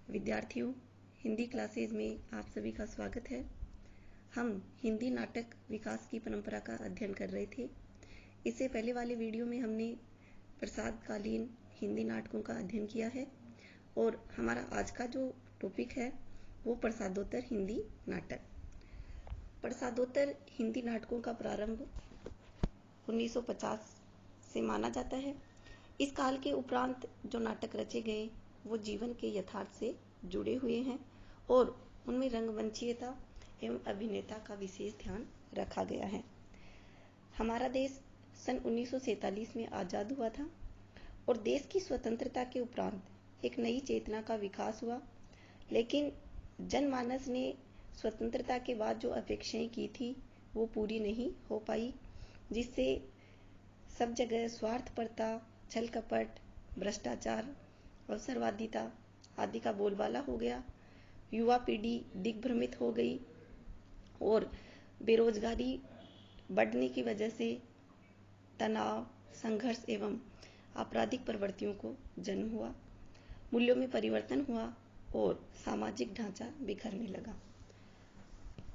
विद्यार्थियों, हिंदी क्लासेज में आप सभी का स्वागत है। हम हिंदी नाटक विकास की परंपरा का अध्ययन कर रहे थे। इससे पहले वाले वीडियो में हमने प्रसादकालीन हिंदी नाटकों का अध्ययन किया है और हमारा आज का जो टॉपिक है वो प्रसादोत्तर हिंदी नाटक। प्रसादोत्तर हिंदी नाटकों का प्रारंभ 1950 से माना जाता है। इस काल के उपरांत जो नाटक रचे गए वो जीवन के यथार्थ से जुड़े हुए हैं और उनमें रंगमंचीयता एवं अभिनेता का विशेष ध्यान रखा गया है। हमारा देश सन 1947 में आज़ाद हुआ था और देश की स्वतंत्रता के उपरांत एक नई चेतना का विकास हुआ, लेकिन जनमानस ने स्वतंत्रता के बाद जो अपेक्षाएं की थी वो पूरी नहीं हो पाई, जिससे सब जगह स्वार्थपरता, छल कपट, भ्रष्टाचार, अवसरवादिता आदि का बोलबाला हो गया। युवा पीढ़ी दिग्भ्रमित हो गई और बेरोजगारी बढ़ने की वजह से तनाव, संघर्ष एवं आपराधिक प्रवृत्तियों को जन्म हुआ। मूल्यों में परिवर्तन हुआ और सामाजिक ढांचा बिखरने लगा।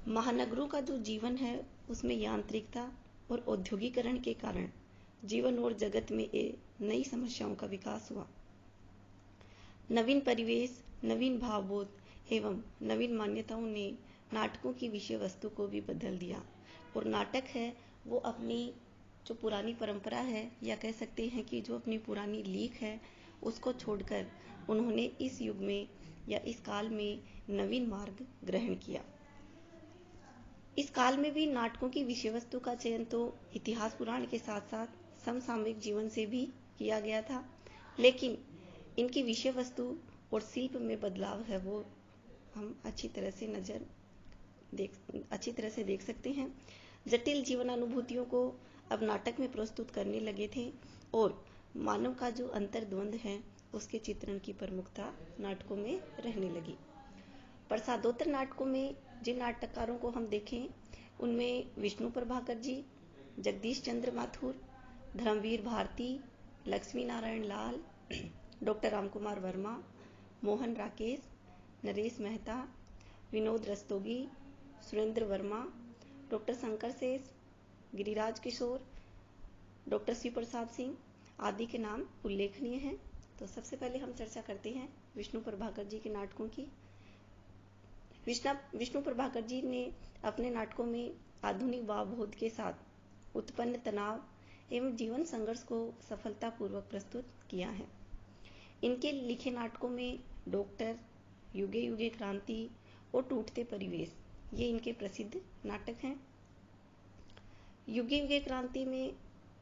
महानगरों का जो जीवन है उसमें यांत्रिकता और औद्योगिकरण के कारण जीवन और जगत में नई समस्याओं का विकास हुआ। नवीन परिवेश, नवीन भावबोध एवं नवीन मान्यताओं ने नाटकों की विषय वस्तु को भी बदल दिया और नाटक है वो अपनी जो पुरानी परंपरा है या कह सकते हैं कि जो अपनी पुरानी लीक है उसको छोड़कर उन्होंने इस युग में या इस काल में नवीन मार्ग ग्रहण किया। इस काल में भी नाटकों की विषय वस्तु का चयन तो इतिहास पुराण के साथ साथ समसामयिक जीवन से भी किया गया था, लेकिन इनकी विषय वस्तु और शिल्प में बदलाव है वो हम अच्छी तरह से देख सकते हैं। जटिल जीवनानुभूतियों को अब नाटक में प्रस्तुत करने लगे थे और मानव का जो अंतर्द्वंद है उसके चित्रण की प्रमुखता नाटकों में रहने लगी। प्रसादोत्तर नाटकों में जिन नाटककारों को हम देखें उनमें विष्णु प्रभाकर जी, जगदीश चंद्र माथुर, धर्मवीर भारती, लक्ष्मी नारायण लाल, डॉक्टर रामकुमार वर्मा, मोहन राकेश, नरेश मेहता, विनोद रस्तोगी, सुरेंद्र वर्मा, डॉक्टर शंकर शेष, गिरिराज किशोर, डॉक्टर शिव प्रसाद सिंह आदि के नाम उल्लेखनीय हैं। तो सबसे पहले हम चर्चा करते हैं विष्णु प्रभाकर जी के नाटकों की। विष्णु प्रभाकर जी ने अपने नाटकों में आधुनिक भावबोध के साथ उत्पन्न तनाव एवं जीवन संघर्ष को सफलतापूर्वक प्रस्तुत किया है। इनके लिखे नाटकों में डॉक्टर, युगे युगे क्रांति और टूटते परिवेश ये इनके प्रसिद्ध नाटक हैं। युगे युगे क्रांति में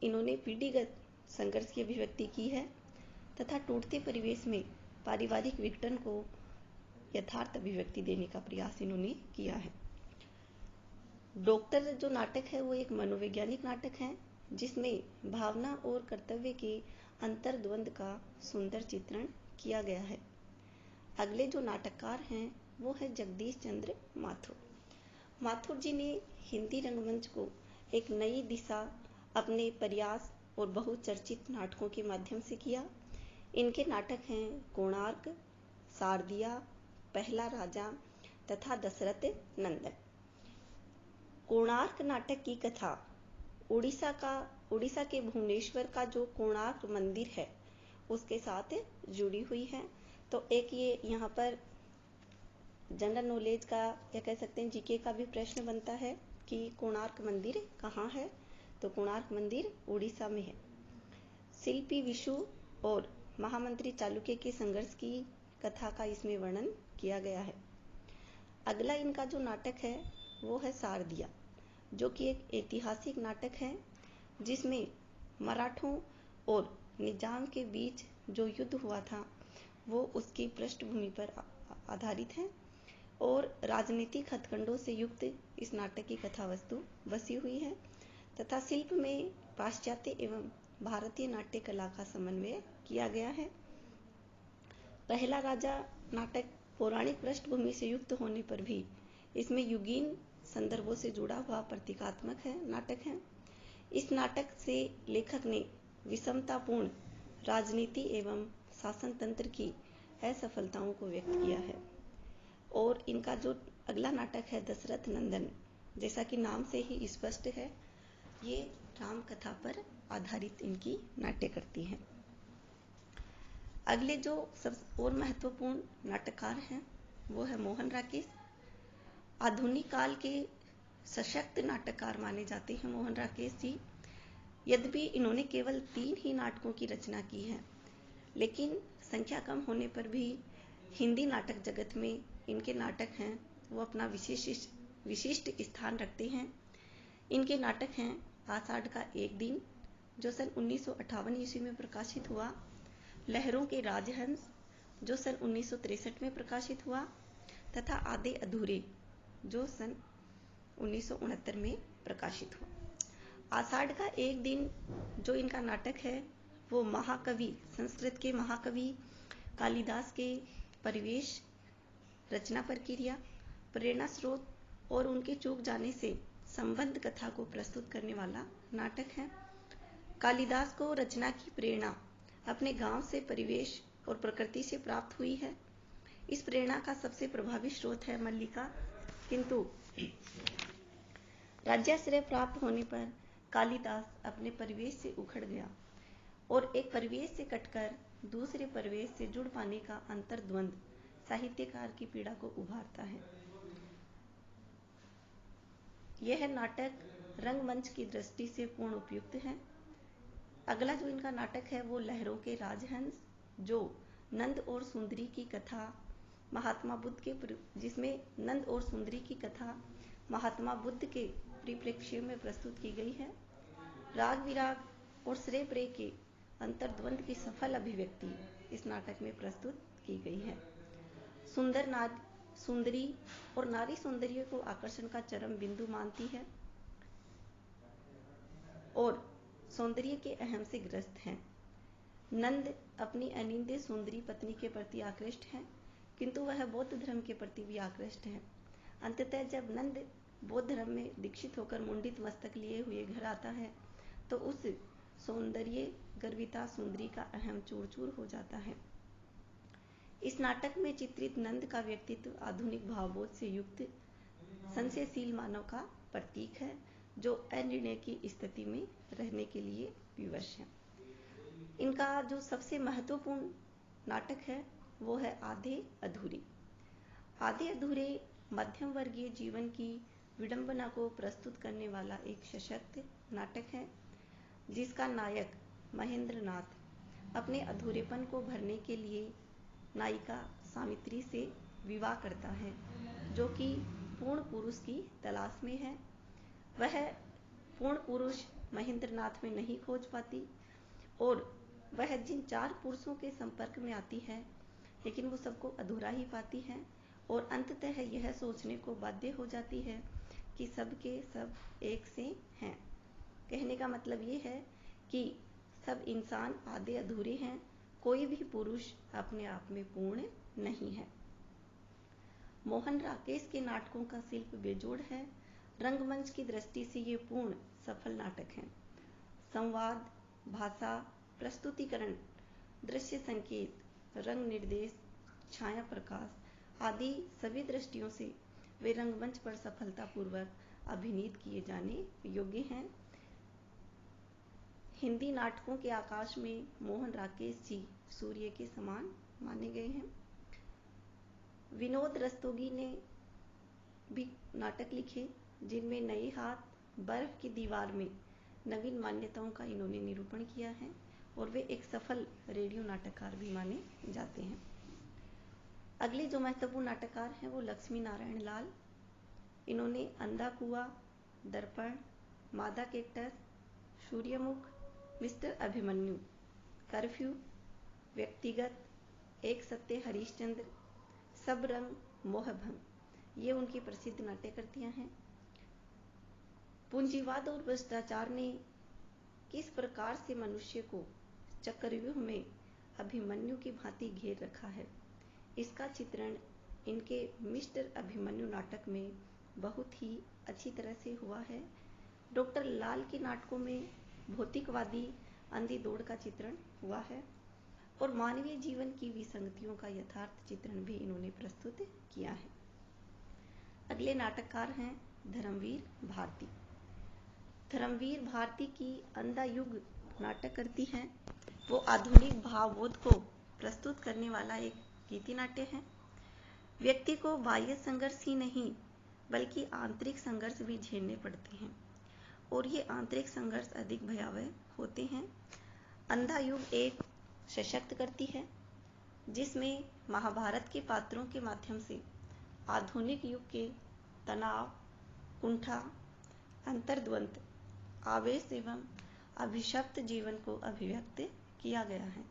इन्होंने पीढ़ीगत संघर्ष की अभिव्यक्ति की है तथा टूटते परिवेश में पारिवारिक विघटन को यथार्थ अभिव्यक्ति देने का प्रयास इन्होंने किया है। डॉक्टर जो नाटक है वो एक मनोवैज्ञानिक नाटक है जिसमें भावना और कर्तव्य के अंतर्द्वंद का सुंदर चित्रण किया गया है। अगले जो नाटककार हैं वो है जगदीश चंद्र माथुर। माथुर जी ने हिंदी रंगमंच को एक नई दिशा अपने प्रयास और बहुचर्चित नाटकों के माध्यम से किया। इनके नाटक हैं कोणार्क, शारदिया, पहला राजा तथा दशरथ नंदन। कोणार्क नाटक की कथा उड़ीसा के भुवनेश्वर का जो कोणार्क मंदिर है उसके साथ जुड़ी हुई है। तो एक ये यहाँ पर जनरल नॉलेज का या कह सकते हैं जीके का भी प्रश्न बनता है कि कोणार्क मंदिर कहाँ है। तो कोणार्क मंदिर उड़ीसा में है। शिल्पी विशु और महामंत्री चालुक्य के संघर्ष की कथा का इसमें वर्णन किया गया है। अगला इनका जो नाटक है वो है शारदिया, जो कि एक ऐतिहासिक नाटक है जिसमें मराठों और निजाम के बीच जो युद्ध हुआ था वो उसकी पृष्ठभूमि पर आधारित है और राजनीतिक हथकंडों से युक्त इस नाटक की कथा वस्तु बसी हुई है तथा शिल्प में पाश्चात्य एवं भारतीय नाट्य कला का समन्वय किया गया है। पहला राजा नाटक पौराणिक पृष्ठभूमि से युक्त होने पर भी इसमें युगीन संदर्भों से जुड़ा हुआ प्रतीकात्मक नाटक है। इस नाटक से लेखक ने विषमतापूर्ण राजनीति एवं शासन तंत्र की असफलताओं को व्यक्त किया है। और इनका जो अगला नाटक है दशरथ नंदन, जैसा कि नाम से ही स्पष्ट है, ये राम कथा पर आधारित इनकी नाट्य करती हैं। अगले जो सब और महत्वपूर्ण नाटककार हैं वो है मोहन राकेश। आधुनिक काल के सशक्त नाटककार माने जाते हैं मोहन राकेश जी। यद्यपि इन्होंने केवल 3 ही नाटकों की रचना की है, लेकिन संख्या कम होने पर भी हिंदी नाटक जगत में इनके नाटक हैं वो अपना विशिष्ट स्थान रखते हैं। इनके नाटक हैं आषाढ़ का एक दिन, जो सन 1958 ईस्वी में प्रकाशित हुआ, लहरों के राजहंस, जो सन 1963 में प्रकाशित हुआ, तथा आधे अधूरे, जो सन 1969 में प्रकाशित हुआ। आषाढ़ का एक दिन जो इनका नाटक है वो महाकवि, संस्कृत के महाकवि कालिदास के परिवेश, रचना प्रक्रिया, प्रेरणा स्रोत और उनके चूक जाने से संबंध कथा को प्रस्तुत करने वाला नाटक है। कालिदास को रचना की प्रेरणा अपने गांव से, परिवेश और प्रकृति से प्राप्त हुई है। इस प्रेरणा का सबसे प्रभावी स्रोत है मल्लिका, किंतु राज्याश्रय प्राप्त होने पर कालिदास अपने परिवेश से उखड़ गया और एक परिवेश से कटकर दूसरे परिवेश से जुड़ पाने का अंतर्द्वंद साहित्यकार की पीड़ा को उभारता है। यह नाटक रंगमंच की दृष्टि से पूर्ण उपयुक्त है। अगला जो इनका नाटक है वो लहरों के राजहंस, जो नंद और सुंदरी की कथा महात्मा बुद्ध के, जिसमें नंद और सुंदरी की कथा महात्मा बुद्ध के परिप्रेक्ष्य में प्रस्तुत की गई है। राग विराग और श्रेय प्रेय के अंतर्द्वंद की सफल अभिव्यक्ति इस नाटक में प्रस्तुत की गई है। सुंदरी और नारी सौंदर्य को आकर्षण का चरम बिंदु मानती है और सौंदर्य के अहम से ग्रस्त हैं। नंद अपनी अनिंद्य सुंदरी पत्नी के प्रति आकृष्ट है, किंतु वह बौद्ध धर्म के प्रति भी आकृष्ट है। अंततः जब नंद बौद्ध धर्म में दीक्षित होकर मुंडित मस्तक लिए हुए घर आता है तो उस सौंदर्य गर्विता सुंदरी का अहम चूर चूर हो जाता है। इस नाटक में चित्रित नंद का व्यक्तित्व आधुनिक भावबोध से युक्त संशयशील मानव का प्रतीक है, जो अनिर्णय की स्थिति में रहने के लिए विवश है। इनका जो सबसे महत्वपूर्ण नाटक है वो है आधे अधूरे। आधे अधूरे मध्यम वर्गीय जीवन की विडंबना को प्रस्तुत करने वाला एक सशक्त नाटक है, जिसका नायक महेंद्र नाथ अपने अधूरेपन को भरने के लिए नायिका सावित्री से विवाह करता है, जो कि पूर्ण पुरुष की तलाश में है। वह पूर्ण पुरुष महेंद्र नाथ में नहीं खोज पाती और वह जिन 4 पुरुषों के संपर्क में आती है, लेकिन वो सबको अधूरा ही पाती है और अंततः यह सोचने को बाध्य हो जाती है कि सब के सब एक से हैं। कहने का मतलब ये है कि सब इंसान आधे अधूरे हैं, कोई भी पुरुष अपने आप में पूर्ण नहीं है। मोहन राकेश के नाटकों का शिल्प बेजोड़ है। रंगमंच की दृष्टि से ये पूर्ण सफल नाटक हैं। संवाद, भाषा, प्रस्तुतिकरण, दृश्य संकेत, रंग निर्देश, छाया प्रकाश आदि सभी दृष्टियों से वे रंगमंच पर सफलतापूर्वक अभिनीत किए जाने योग्य हैं। हिंदी नाटकों के आकाश में मोहन राकेश जी सूर्य के समान माने गए हैं। विनोद रस्तोगी ने भी नाटक लिखे, जिनमें नए हाथ, बर्फ की दीवार में नवीन मान्यताओं का इन्होंने निरूपण किया है और वे एक सफल रेडियो नाटककार भी माने जाते हैं। अगले जो महत्वपूर्ण नाटककार हैं वो लक्ष्मी नारायण लाल। इन्होंने अंधा कुआं, दर्पण, मादा कैक्टस, सूर्यमुख, मिस्टर अभिमन्यु, कर्फ्यू, व्यक्तिगत, एक सत्य हरिश्चंद्र, सब रंग, मोहभंग ये उनकी प्रसिद्ध नाट्य कृतियां हैं। पूंजीवाद और भ्रष्टाचार ने किस प्रकार से मनुष्य को चक्रव्यूह में अभिमन्यु की भांति घेर रखा है, इसका चित्रण इनके मिस्टर अभिमन्यु नाटक में बहुत ही अच्छी तरह से हुआ है। डॉक्टर लाल के नाटकों में भौतिकवादी अंधी दौड़ का चित्रण हुआ है और मानवीय जीवन की विसंगतियों का यथार्थ चित्रण भी इन्होंने प्रस्तुत किया है। अगले नाटककार हैं धर्मवीर भारती। धर्मवीर भारती की अंधा युग नाटक करती हैं। वो आधुनिक भावबोध को प्रस्तुत करने वाला एक गीति नाट्य है। व्यक्ति को बाह्य संघर्ष ही नहीं बल्कि आंतरिक संघर्ष भी झेलने पड़ते हैं और ये आंतरिक संघर्ष अधिक भयावह होते हैं। अंधा युग एक सशक्त करती है जिसमें महाभारत के पात्रों के माध्यम से आधुनिक युग के तनाव, कुंठा, अंतर्द्वंद, आवेश एवं अभिशप्त जीवन को अभिव्यक्त किया गया है।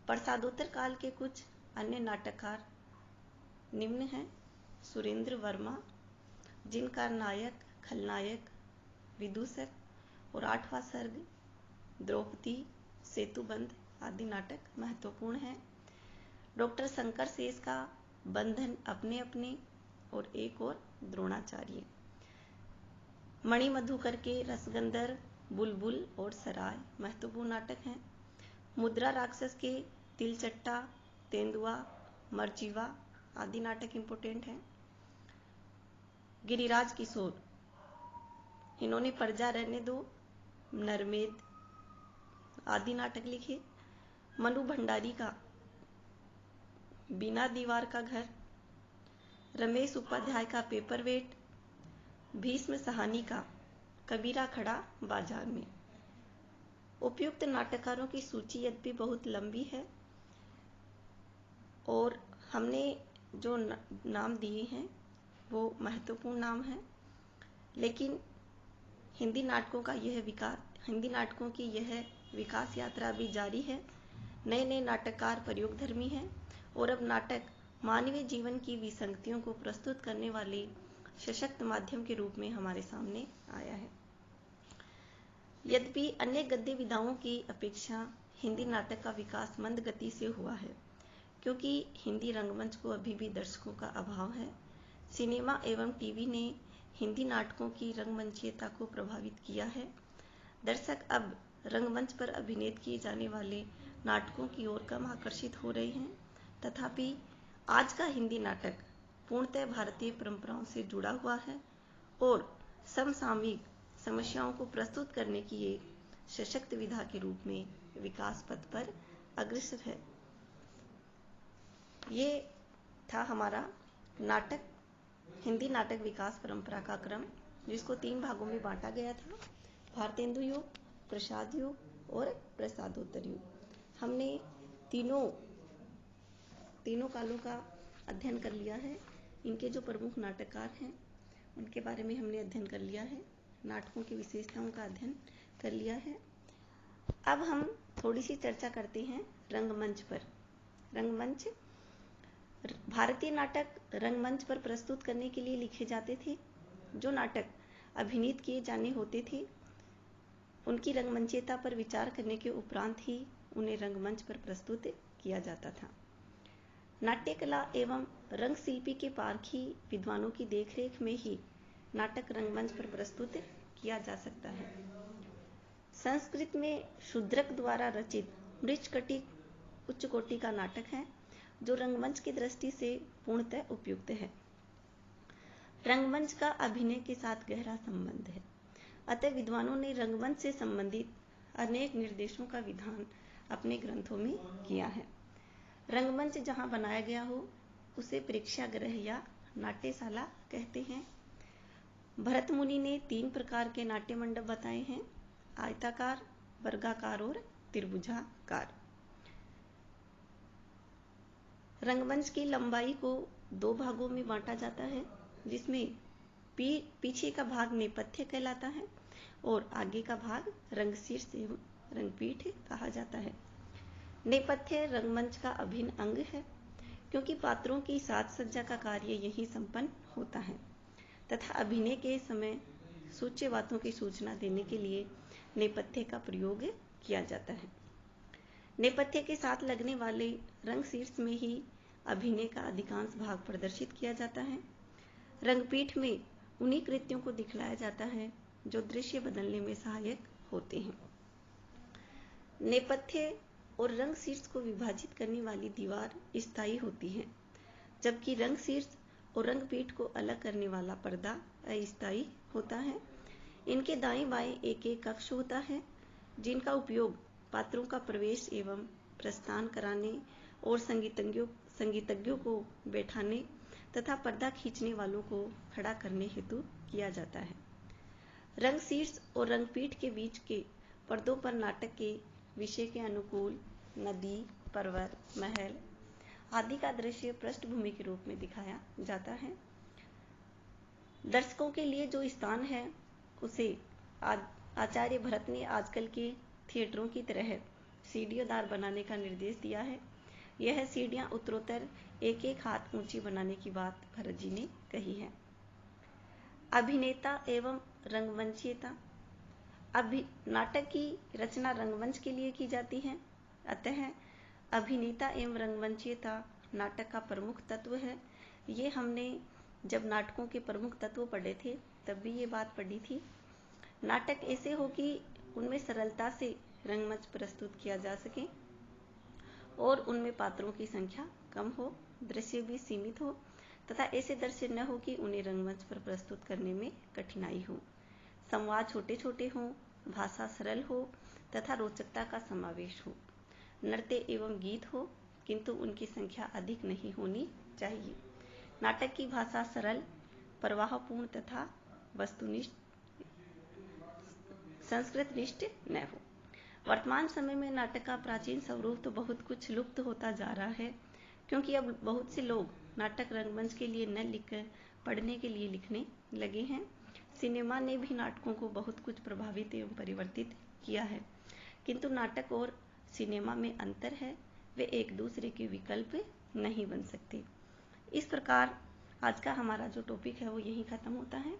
प्रसादोत्तर काल के कुछ अन्य नाटककार निम्न हैं। सुरेंद्र वर्मा, जिनका नायक, खलनायक, विदूषक और 8वां सर्ग, द्रौपदी, सेतुबंध आदि नाटक महत्वपूर्ण हैं। डॉक्टर शंकर शेष का बंधन अपने अपने और एक और द्रोणाचार्य। मणि मधुकर के रसगंधर, बुलबुल और सराय महत्वपूर्ण नाटक हैं। मुद्रा राक्षस के तिलचट्टा, तेंदुआ, मरजीवा आदि नाटक इंपोर्टेंट हैं। गिरिराज किशोर, इन्होंने प्रजा रहने दो, नरमेद आदि नाटक लिखे। मनु भंडारी का बिना दीवार का घर, रमेश उपाध्याय का पेपरवेट, भीष्म साहनी का कबीरा खड़ा बाजार में। उपयुक्त नाटककारों की सूची यद्यपि बहुत लंबी है और हमने जो नाम दिए हैं वो महत्वपूर्ण नाम हैं, लेकिन हिंदी नाटकों की यह विकास यात्रा भी जारी है। नए नए नाटककार प्रयोगधर्मी हैं और अब नाटक मानवीय जीवन की विसंगतियों को प्रस्तुत करने वाले सशक्त माध्यम के रूप में हमारे सामने आया है। यद्यपि अन्य गद्य विधाओं की अपेक्षा हिंदी नाटक का विकास मंद गति से हुआ है, क्योंकि हिंदी रंगमंच को अभी भी दर्शकों का अभाव है। सिनेमा एवं टीवी ने हिंदी नाटकों की रंगमंचीयता को प्रभावित किया है। दर्शक अब रंगमंच पर अभिनीत किए जाने वाले नाटकों की ओर कम आकर्षित हो रहे हैं। तथापि आज का हिंदी नाटक पूर्णतः भारतीय परंपराओं से जुड़ा हुआ है और समसामयिक समस्याओं को प्रस्तुत करने की एक सशक्त विधा के रूप में विकास पथ पर अग्रसर है। ये था हमारा नाटक, हिंदी नाटक विकास परंपरा का क्रम, जिसको 3 भागों में बांटा गया था: भारतेंदु युग, प्रसाद युग और प्रसादोत्तर युग। हमने तीनों कालों का अध्ययन कर लिया है। इनके जो प्रमुख नाटककार हैं उनके बारे में हमने अध्ययन कर लिया है, नाटकों की विशेषताओं का अध्ययन कर लिया है। अब हम थोड़ी सी चर्चा करते हैं रंगमंच पर। रंगमंच, भारतीय नाटक रंगमंच पर प्रस्तुत करने के लिए लिखे जाते थे। जो नाटक अभिनीत किए जाने होते थे उनकी रंगमंचीयता पर विचार करने के उपरांत ही उन्हें रंगमंच पर प्रस्तुत किया जाता था। नाट्य कला एवं रंगशिल्पी के पारखी विद्वानों की देखरेख में ही नाटक रंगमंच पर प्रस्तुत किया जा सकता है। संस्कृत में शूद्रक द्वारा रचित मृच्छकटिक उच्च कोटि का नाटक है, जो रंगमंच की दृष्टि से पूर्णतः उपयुक्त है। रंगमंच का अभिनय के साथ गहरा संबंध है, अतः विद्वानों ने रंगमंच से संबंधित अनेक निर्देशों का विधान अपने ग्रंथों में किया है। रंगमंच जहाँ बनाया गया हो उसे प्रेक्षागृह या नाट्यशाला कहते हैं। भरत मुनि ने 3 प्रकार के नाट्य मंडप बताए हैं: आयताकार, वर्गाकार और त्रिभुजाकार। रंगमंच की लंबाई को 2 भागों में बांटा जाता है, जिसमें पीछे का भाग नेपथ्य कहलाता है और आगे का भाग रंगशीर्ष एवं रंगपीठ कहा जाता है। नेपथ्य रंगमंच का अभिन्न अंग है, क्योंकि पात्रों की साज सज्जा का कार्य यही संपन्न होता है तथा अभिनय के समय सूच्य बातों की सूचना देने के लिए नेपथ्य का प्रयोग किया जाता है। नेपथ्य के साथ लगने वाले रंगशीर्ष में ही अभिनय का अधिकांश भाग प्रदर्शित किया जाता है। रंगपीठ में उन्हीं कृत्यों को दिखलाया जाता है जो दृश्य बदलने में सहायक होते हैं। नेपथ्य और रंग शीर्ष को विभाजित करने वाली दीवार स्थायी होती है, जबकि रंग शीर्ष और रंगपीठ को अलग करने वाला पर्दा अस्थायी होता है। इनके दाएं बाएं एक एक कक्ष होता है, जिनका उपयोग पात्रों का प्रवेश एवं प्रस्थान कराने और संगीतज्ञों को बैठाने तथा पर्दा खींचने वालों को खड़ा करने हेतु किया जाता है। रंग शीर्ष और रंगपीठ के बीच के पर्दों पर नाटक के विषय के अनुकूल नदी, पर्वत, महल आदि का दृश्य पृष्ठभूमि के रूप में दिखाया जाता है। दर्शकों के लिए जो स्थान है उसे आचार्य भरत ने आजकल के थिएटरों की तरह सीढ़ीदार बनाने का निर्देश दिया है। यह सीढ़ियां उत्तरोत्तर एक एक हाथ ऊंची बनाने की बात भरत जी ने कही है। अभिनेता एवं रंगमंचीयता। नाटक की रचना रंगमंच के लिए की जाती है, अतः अभिनेता एवं रंगमंचीयता नाटक का प्रमुख तत्व है। ये हमने जब नाटकों के प्रमुख तत्व पढ़े थे तब भी ये बात पढ़ी थी। नाटक ऐसे हो कि उनमें सरलता से रंगमंच प्रस्तुत किया जा सके और उनमें पात्रों की संख्या कम हो, दृश्य भी सीमित हो तथा ऐसे दृश्य न हो कि उन्हें रंगमंच पर प्रस्तुत करने में कठिनाई हो। संवाद छोटे छोटे हों, भाषा सरल हो तथा रोचकता का समावेश हो। नृत्य एवं गीत हो, किंतु उनकी संख्या अधिक नहीं होनी चाहिए। नाटक की भाषा सरल, प्रवाहपूर्ण तथा वस्तुनिष्ठ, संस्कृतनिष्ठ न हो। वर्तमान समय में नाटक का प्राचीन स्वरूप तो बहुत कुछ लुप्त होता जा रहा है, क्योंकि अब बहुत से लोग नाटक रंगमंच के लिए न लिखकर पढ़ने के लिए लिखने लगे हैं। सिनेमा ने भी नाटकों को बहुत कुछ प्रभावित एवं परिवर्तित किया है, किंतु नाटक और सिनेमा में अंतर है, वे एक दूसरे के विकल्प नहीं बन सकते। इस प्रकार आज का हमारा जो टॉपिक है वो यहीं खत्म होता है।